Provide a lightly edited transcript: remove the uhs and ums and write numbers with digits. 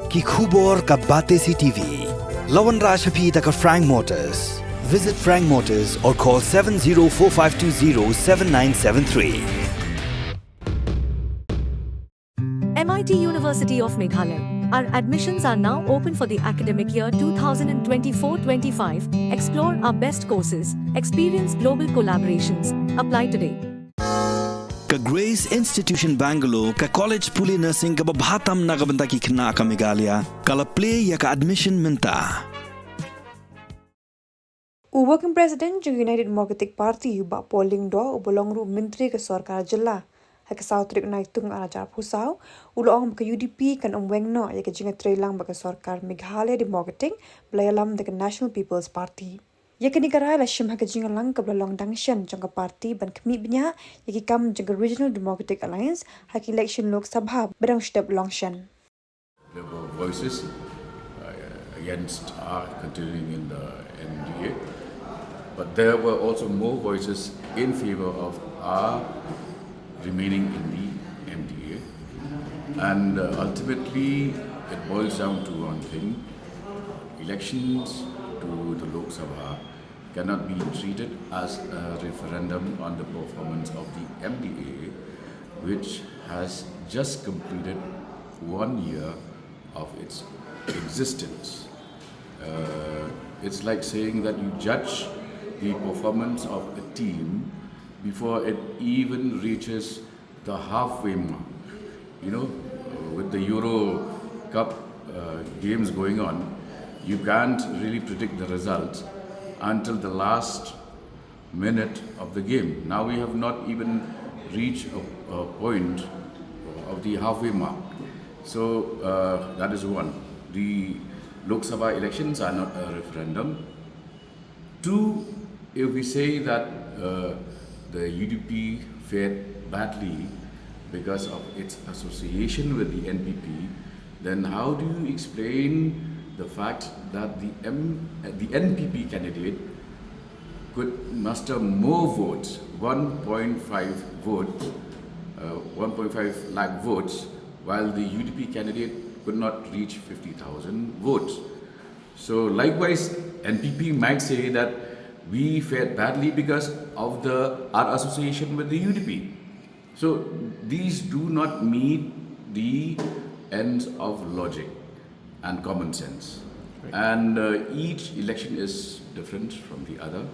ki khubor ka Batesi TV. Lawan Rashaphi taka Frank Motors. Visit Frank Motors or call 7045207973. MIT University of Meghalaya. Our admissions are now open for the academic year 2024-25. Explore our best courses, experience global collaborations. Apply today. Ka Grace Institution Bangalore ka College Puli Nursing ka babhatam na kabanta ki khna ka Meghalaya kala play ya ka admission minta. Working President ng United Democratic Party ba polling do ubolongru Menteri ke Sorkar Jilla hak South Trik na itung arajar pusau uloong ka UDP kan umwengno ya ka jinga trailang ba ka Sorkar Meghalaya Democratic Ïalam the National People's Party. Ya ka nikarai la shim hak jinga lang ka long dangshan jang ka party ban kemi bnya ya ki kam jang Regional Democratic Alliance hak election Lok Sabha badang step longshan. There were voices against our continuing in the NDA. But there were also more voices in favor of our remaining in the MDA. And ultimately, it boils down to one thing. Elections to the Lok Sabha cannot be treated as a referendum on the performance of the MDA, which has just completed 1 year of its existence. It's like saying that you judge the performance of a team before it even reaches the halfway mark. You know, with the Euro Cup games going on, you can't really predict the results until the last minute of the game. Now we have not even reached a point of the halfway mark. So that is one. The Lok Sabha elections are not a referendum. Two, if we say that the UDP fared badly because of its association with the NPP, then how do you explain the fact that the NPP candidate could muster more votes, 1.5 lakh votes, while the UDP candidate could not reach 50,000 votes? So likewise, NPP might say that we fared badly because of our association with the UDP. So these do not meet the ends of logic and common sense. Right. And each election is different from the other.